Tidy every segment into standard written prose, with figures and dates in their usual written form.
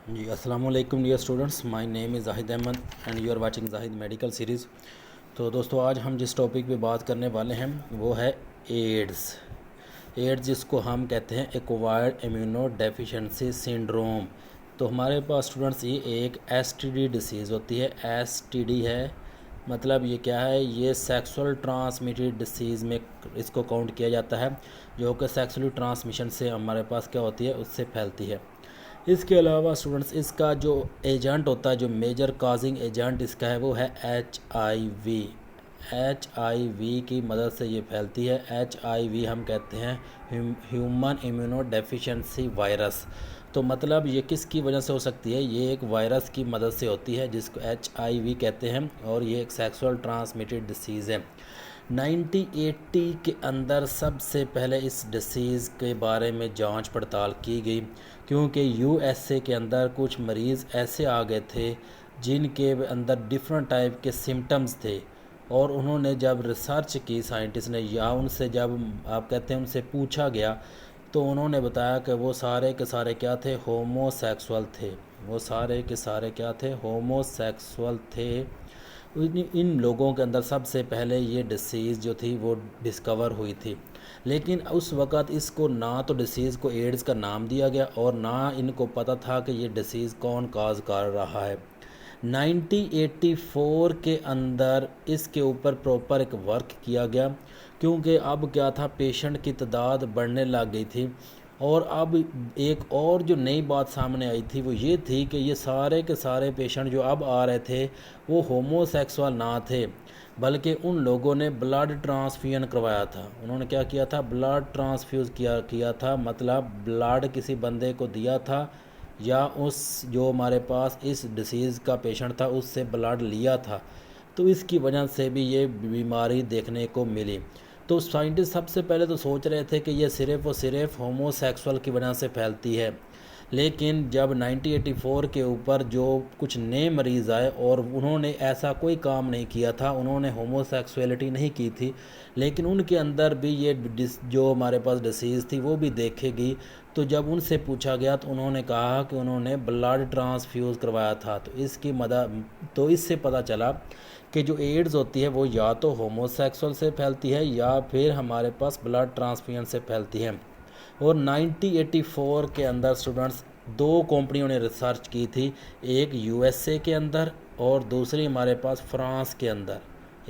जी अस्सलाम वालेकुम dear students, my name is Zahid Ahmed and you are watching Zahid medical series. तो दोस्तों, आज हम जिस टॉपिक पे बात करने वाले हैं वो है एड्स। एड्स जिसको हम कहते हैं एक्वायर्ड इम्यूनो डेफिशिएंसी सिंड्रोम। तो हमारे पास स्टूडेंट्स ये एक एसटीडी डिसीज़ होती है। एसटीडी है मतलब ये क्या है, ये सेक्सुअल ट्रांसमिटेड डिसीज़ में इसको काउंट किया जाता है, जो कि सेक्सुअली ट्रांसमिशन से हमारे पास क्या होती है, उससे फैलती है। इसके अलावा स्टूडेंट्स इसका जो एजेंट होता है, जो मेजर काजिंग एजेंट इसका है, वो है HIV। HIV की मदद से ये फैलती है। HIV हम कहते हैं ह्यूमन इम्यूनो डेफिशिएंसी वायरस। तो मतलब ये किसकी वजह से हो सकती है, ये एक वायरस की मदद से होती है जिसको HIV कहते हैं, और ये एक सेक्सुअल ट्रांसमिटेड डिसीज़ है। 1980 के अंदर सबसे पहले इस डिसीज़ के बारे में जांच पड़ताल की गई, क्योंकि USA के अंदर कुछ मरीज़ ऐसे आ गए थे जिनके अंदर डिफरेंट टाइप के सिम्टम्स थे। और उन्होंने जब रिसर्च की, साइंटिस्ट ने, या उनसे जब आप कहते हैं उनसे पूछा गया, तो उन्होंने बताया कि वो सारे के सारे क्या थे, होमोसेक्सुअल थे। वो सारे के सारे क्या थे, होमोसेक्सुअल थे। इन लोगों के अंदर सबसे पहले ये डिसीज़ जो थी वो डिस्कवर हुई थी। लेकिन उस वक़्त इसको ना तो डिसीज़ को एड्स का नाम दिया गया और ना इनको पता था कि ये डिसीज़ कौन काज कर रहा है। 1984 के अंदर इसके ऊपर प्रॉपर एक वर्क किया गया, क्योंकि अब क्या था, पेशेंट की तादाद बढ़ने लग गई थी। और अब एक और जो नई बात सामने आई थी वो ये थी कि ये सारे के सारे पेशेंट जो अब आ रहे थे वो होमोसेक्सुअल ना थे, बल्कि उन लोगों ने ब्लड ट्रांसफ्यूजन करवाया था। उन्होंने क्या किया था, ब्लड ट्रांसफ्यूज़ किया था, मतलब ब्लड किसी बंदे को दिया था, या उस जो हमारे पास इस डिसीज़ का पेशेंट था उससे ब्लड लिया था। तो इसकी वजह से भी ये बीमारी देखने को मिली। तो साइंटिस्ट सबसे पहले तो सोच रहे थे कि ये सिर्फ़ और सिर्फ होमोसेक्सुअल की वजह से फैलती है। लेकिन जब 1984 के ऊपर जो कुछ नए मरीज़ आए और उन्होंने ऐसा कोई काम नहीं किया था, उन्होंने होमोसेक्सुअलिटी नहीं की थी, लेकिन उनके अंदर भी ये जो हमारे पास डिसीज़ थी वो भी देखेगी। तो जब उनसे पूछा गया तो उन्होंने कहा कि उन्होंने ब्लड ट्रांसफ्यूज़ करवाया था। तो इसकी मदद, तो इससे पता चला कि जो एड्स होती है वो या तो होमोसेक्सुअल से फैलती है या फिर हमारे पास ब्लड ट्रांसफ्यूजन से फैलती है। और 1984 के अंदर स्टूडेंट्स दो कंपनियों ने रिसर्च की थी, एक USA के अंदर और दूसरी हमारे पास फ्रांस के अंदर।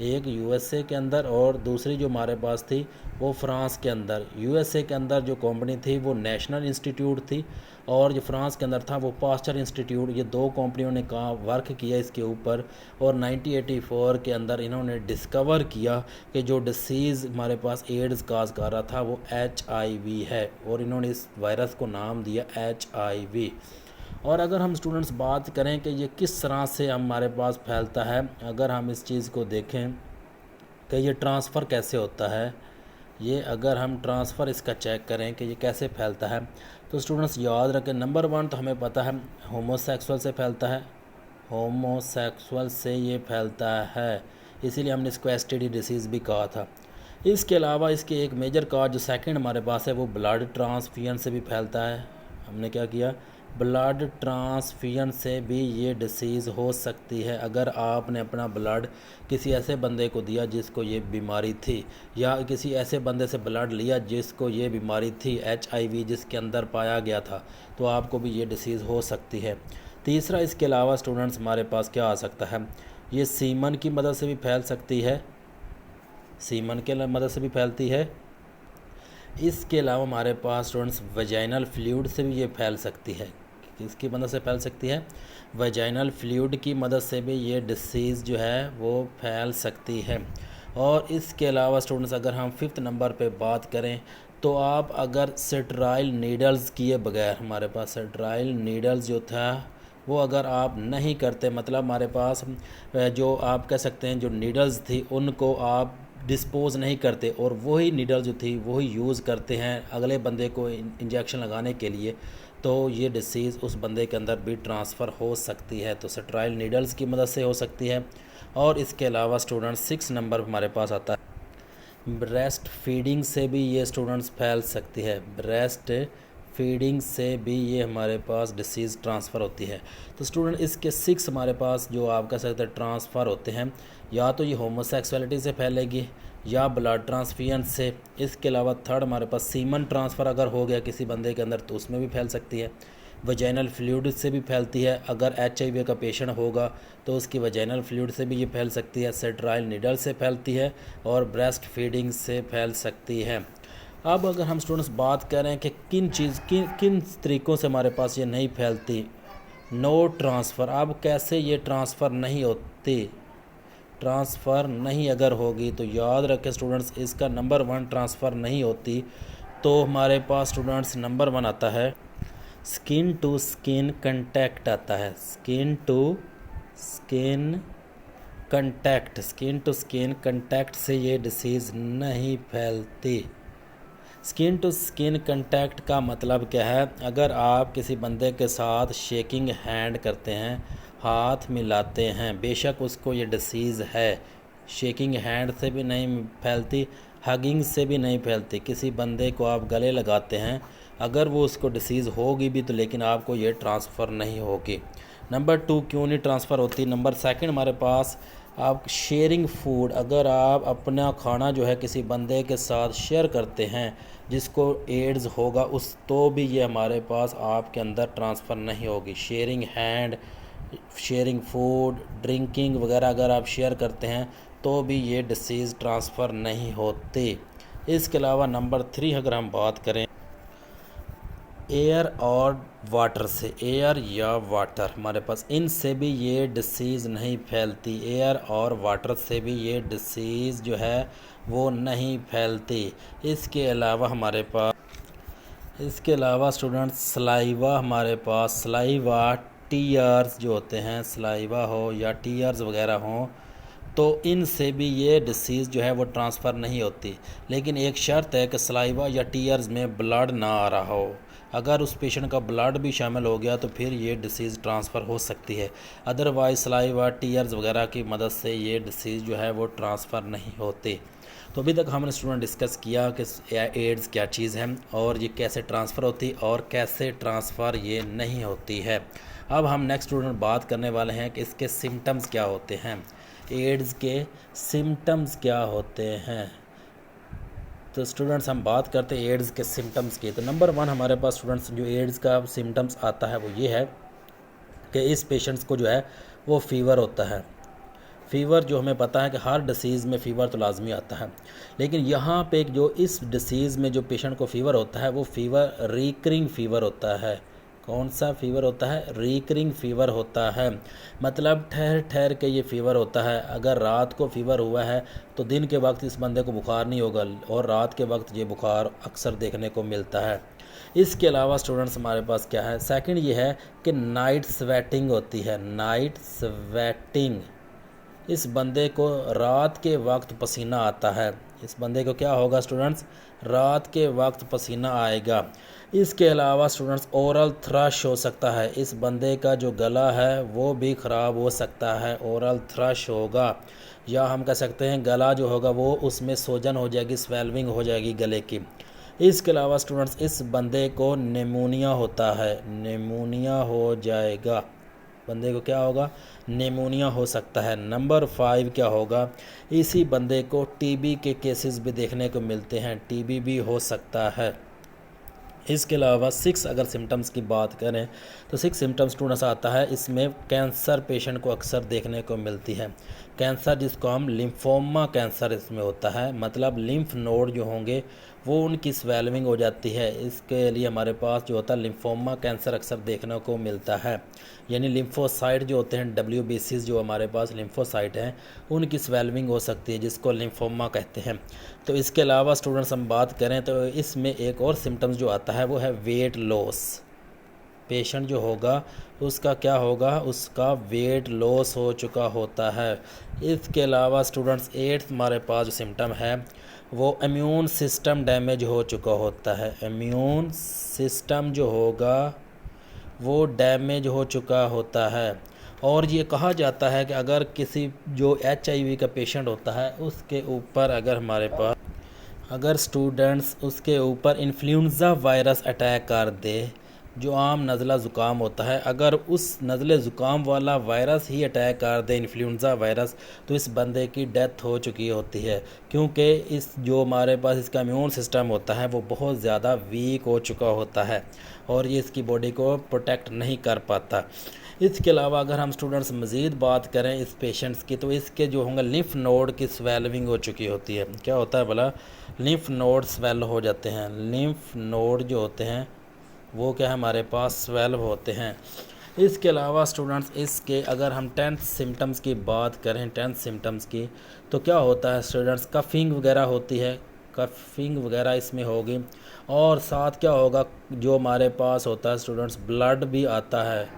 एक USA के अंदर और दूसरी जो हमारे पास थी वो फ्रांस के अंदर। USA के अंदर जो कंपनी थी वो नेशनल इंस्टीट्यूट थी, और जो फ्रांस के अंदर था वो पास्चर इंस्टीट्यूट। ये दो कंपनियों ने कहा, वर्क किया इसके ऊपर, और 1984 के अंदर इन्होंने डिस्कवर किया कि जो डिसीज़ हमारे पास एड्स काज कर रहा था वो HIV है, और इन्होंने इस वायरस को नाम दिया HIV। और अगर हम स्टूडेंट्स बात करें कि ये किस तरह से हमारे पास फैलता है, अगर हम इस चीज़ को देखें कि ये ट्रांसफ़र कैसे होता है, ये अगर हम ट्रांसफ़र इसका चेक करें कि ये कैसे फैलता है, तो स्टूडेंट्स याद रखें, नंबर 1 तो हमें पता है होमोसेक्सुअल से फैलता है। होमोसेक्सुअल से ये फैलता है, इसीलिए हमने इसको STD डिसीज़ भी कहा था। इसके अलावा इसके एक मेजर काज जो सेकंड हमारे पास है वो ब्लड ट्रांसफ्यूजन से भी फैलता है। हमने क्या किया, ब्लड ट्रांसफ्यूजन से भी ये डिसीज़ हो सकती है। अगर आपने अपना ब्लड किसी ऐसे बंदे को दिया जिसको ये बीमारी थी, या किसी ऐसे बंदे से ब्लड लिया जिसको ये बीमारी थी, HIV जिसके अंदर पाया गया था, तो आपको भी ये डिसीज़ हो सकती है। तीसरा, इसके अलावा स्टूडेंट्स हमारे पास क्या आ सकता है, ये सीमन की मदद से भी फैल सकती है, सीमन के मदद से भी फैलती है। इसके अलावा हमारे पास स्टूडेंट्स वजाइनल फ्लूइड से भी ये फैल सकती है। किसकी मदद से फैल सकती है, वजाइनल फ्लूइड की मदद से भी ये डिसीज़ जो है वो फैल सकती है। और इसके अलावा स्टूडेंट्स अगर हम 5th नंबर पे बात करें, तो आप अगर स्टेराइल नीडल्स किए बगैर, हमारे पास स्टेराइल नीडल्स जो था वो अगर आप नहीं करते, मतलब हमारे पास जो आप कह सकते हैं जो नीडल्स थी उनको आप डिस्पोज़ नहीं करते और वही नीडल जो थी वही यूज़ करते हैं अगले बंदे को इंजेक्शन लगाने के लिए, तो ये डिसीज़ उस बंदे के अंदर भी ट्रांसफ़र हो सकती है। तो स्टेराइल नीडल्स की मदद से हो सकती है। और इसके अलावा स्टूडेंट्स 6 नंबर हमारे पास आता है, ब्रेस्ट फीडिंग से भी ये स्टूडेंट्स फैल सकती है। ब्रेस्ट फीडिंग से भी ये हमारे पास डिसीज़ ट्रांसफ़र होती है। तो स्टूडेंट इसके 6 हमारे पास जो आप कह सकते हैं ट्रांसफ़र होते हैं, या तो ये होमोसेक्सुअलिटी से फैलेगी या ब्लड ट्रांसफ्यूजन से। इसके अलावा थर्ड हमारे पास सीमन ट्रांसफ़र अगर हो गया किसी बंदे के अंदर तो उसमें भी फैल सकती है। वजाइनल फ्लूइड से भी फैलती है, अगर HIV का पेशेंट होगा तो उसकी वजाइनल फ्लूइड से भी ये फैल सकती है। सेट्राइल नीडल से फैलती है और ब्रेस्ट फीडिंग से फैल सकती है। अब अगर हम स्टूडेंट्स बात करें कि किन तरीक़ों से हमारे पास ये नहीं फैलती, नो ट्रांसफ़र। अब कैसे ये ट्रांसफ़र नहीं होती, ट्रांसफ़र नहीं अगर होगी तो याद रखें स्टूडेंट्स, इसका नंबर 1 ट्रांसफ़र नहीं होती तो हमारे पास स्टूडेंट्स नंबर 1 आता है स्किन टू स्किन कंटैक्ट आता है। स्किन टू स्किन कंटैक्ट से ये डिसीज़ नहीं फैलती। स्किन टू स्किन कंटैक्ट का मतलब क्या है, अगर आप किसी बंदे के साथ शेकिंग हैंड करते हैं, हाथ मिलाते हैं, बेशक उसको ये डिसीज़ है, शेकिंग हैंड से भी नहीं फैलती, हगिंग से भी नहीं फैलती। किसी बंदे को आप गले लगाते हैं, अगर वो उसको डिसीज़ होगी भी तो लेकिन आपको ये ट्रांसफ़र नहीं होगी। नंबर 2 क्यों नहीं ट्रांसफ़र होती। नंबर 2 हमारे पास आप शेयरिंग फूड, अगर आप अपना खाना जो है किसी बंदे के साथ शेयर करते हैं जिसको एड्स होगा उस तो भी ये हमारे पास आपके अंदर ट्रांसफ़र नहीं होगी। Sharing hand, sharing food, drinking वगैरह अगर आप शेयर करते हैं तो भी ये डिसीज़ ट्रांसफ़र नहीं होती। इसके अलावा नंबर 3 अगर हम बात करें एयर और वाटर से, एयर या वाटर हमारे पास इनसे भी ये डिसीज़ नहीं फैलती। एयर और वाटर से भी ये डिसीज़ जो है वो नहीं फैलती। इसके अलावा हमारे पास स्टूडेंट्स सलाइवा, हमारे पास सलाइवा, टीयर्स जो होते हैं, सलाइवा हो या टीयर्स वगैरह हो तो इनसे भी ये डिसीज़ जो है वो ट्रांसफ़र नहीं होती। लेकिन एक शर्त है कि सलाइवा या टीयर्स में ब्लड ना आ रहा हो। अगर उस पेशेंट का ब्लड भी शामिल हो गया तो फिर ये डिसीज़ ट्रांसफ़र हो सकती है, अदरवाइज सलाइवा, टीयर्स वगैरह की मदद से ये डिसीज़ जो है वो ट्रांसफ़र नहीं होती। तो अभी तक हमने स्टूडेंट डिस्कस किया कि एड्स क्या चीज़ है और ये कैसे ट्रांसफ़र होती और कैसे ट्रांसफ़र ये नहीं होती है। अब हम नेक्स्ट स्टूडेंट बात करने वाले हैं कि इसके सिम्टम्स क्या होते हैं, एड्स के सिम्टम्स क्या होते हैं। तो स्टूडेंट्स हम बात करते हैं एड्स के सिम्टम्स की। तो नंबर 1 हमारे पास स्टूडेंट्स जो एड्स का सिम्टम्स आता है वो ये है कि इस पेशेंट्स को जो है वो फ़ीवर होता है। फ़ीवर जो हमें पता है कि हर डिसीज़ में फ़ीवर तो लाजमी आता है, लेकिन यहाँ पे जो इस डिसीज़ में जो पेशेंट को फ़ीवर होता है वो फ़ीवर रिकरिंग फ़ीवर होता है। कौन सा फ़ीवर होता है, रिकरिंग फ़ीवर होता है। मतलब ठहर ठहर के ये फ़ीवर होता है। अगर रात को फ़ीवर हुआ है तो दिन के वक्त इस बंदे को बुखार नहीं होगा और रात के वक्त ये बुखार अक्सर देखने को मिलता है। इसके अलावा स्टूडेंट्स हमारे पास क्या है, सेकंड ये है कि नाइट स्वेटिंग होती है। नाइट स्वेटिंग, इस बंदे को रात के वक्त पसीना आता है। इस बंदे को क्या होगा स्टूडेंट्स, रात के वक्त पसीना आएगा। इसके अलावा स्टूडेंट्स ओरल थ्रश हो सकता है। इस बंदे का जो गला है वो भी ख़राब हो सकता है, ओरल थ्रश होगा, या हम कह सकते हैं गला जो होगा वो उसमें सोजन हो जाएगी, स्वेल्विंग हो जाएगी गले की। इसके अलावा स्टूडेंट्स इस बंदे को निमोनिया होता है, निमोनिया हो जाएगा, बंदे को क्या होगा, निमोनिया हो सकता है। नंबर 5 क्या होगा, इसी बंदे को टीबी के केसेस भी देखने को मिलते हैं, टीबी भी हो सकता है। इसके अलावा 6 अगर सिम्टम्स की बात करें तो 6 सिम्टम्स स्टूडेंट्स आता है, इसमें कैंसर पेशेंट को अक्सर देखने को मिलती है। कैंसर जिसको हम लिम्फोमा कैंसर इसमें होता है, मतलब लिम्फ नोड जो होंगे वो उनकी स्वेल्विंग हो जाती है। इसके लिए हमारे पास जो होता है लिम्फोमा कैंसर अक्सर देखने को मिलता है, यानी लिम्फोसाइट जो होते हैं, WBCs जो हमारे पास लिम्फोसाइट हैं उनकी स्वेल्विंग हो सकती है जिसको लिम्फोमा कहते हैं। तो इसके अलावा स्टूडेंट्स हम बात करें तो इसमें एक और सिम्टम्स जो आता है वो है वेट लॉस। पेशेंट जो होगा उसका क्या होगा, उसका वेट लॉस हो चुका होता है। इसके अलावा स्टूडेंट्स 8 हमारे पास जो सिम्टम है वो इम्यून सिस्टम डैमेज हो चुका होता है। इम्यून सिस्टम जो होगा वो डैमेज हो चुका होता है। और ये कहा जाता है कि अगर किसी जो HIV का पेशेंट होता है उसके ऊपर अगर स्टूडेंट्स उसके ऊपर इन्फ्लुएंजा वायरस अटैक कर दे, जो आम नज़ला ज़ुकाम होता है, अगर उस नज़ले ज़ुकाम वाला वायरस ही अटैक कर दे, इन्फ्लुएंजा वायरस, तो इस बंदे की डेथ हो चुकी होती है, क्योंकि इस जो हमारे पास इसका इम्यून सिस्टम होता है वो बहुत ज़्यादा वीक हो चुका होता है और ये इसकी बॉडी को प्रोटेक्ट नहीं कर पाता। इसके अलावा अगर हम स्टूडेंट्स मज़ीद बात करें इस पेशेंट्स की, तो इसके जो होंगे लिम्फ नोड की स्वेलिंग हो चुकी होती है। क्या होता है भला? लिम्फ नोड स्वेल हो जाते हैं। लिम्फ नोड जो होते हैं वो क्या है, हमारे पास स्वेल्व होते हैं। इसके अलावा स्टूडेंट्स इसके अगर हम 10th सिम्टम्स की बात करें, 10th सिम्टम्स की, तो क्या होता है स्टूडेंट्स, कफ़िंग वगैरह होती है, कफ़िंग वगैरह इसमें होगी, और साथ क्या होगा, जो हमारे पास होता है स्टूडेंट्स, ब्लड भी आता है।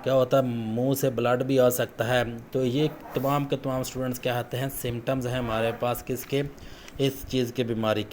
क्या होता है, मुंह से ब्लड भी आ सकता है। तो ये तमाम के तमाम स्टूडेंट्स क्या आते हैं, सिम्टम्स हैं हमारे पास किसके, इस चीज़ के बीमारी के।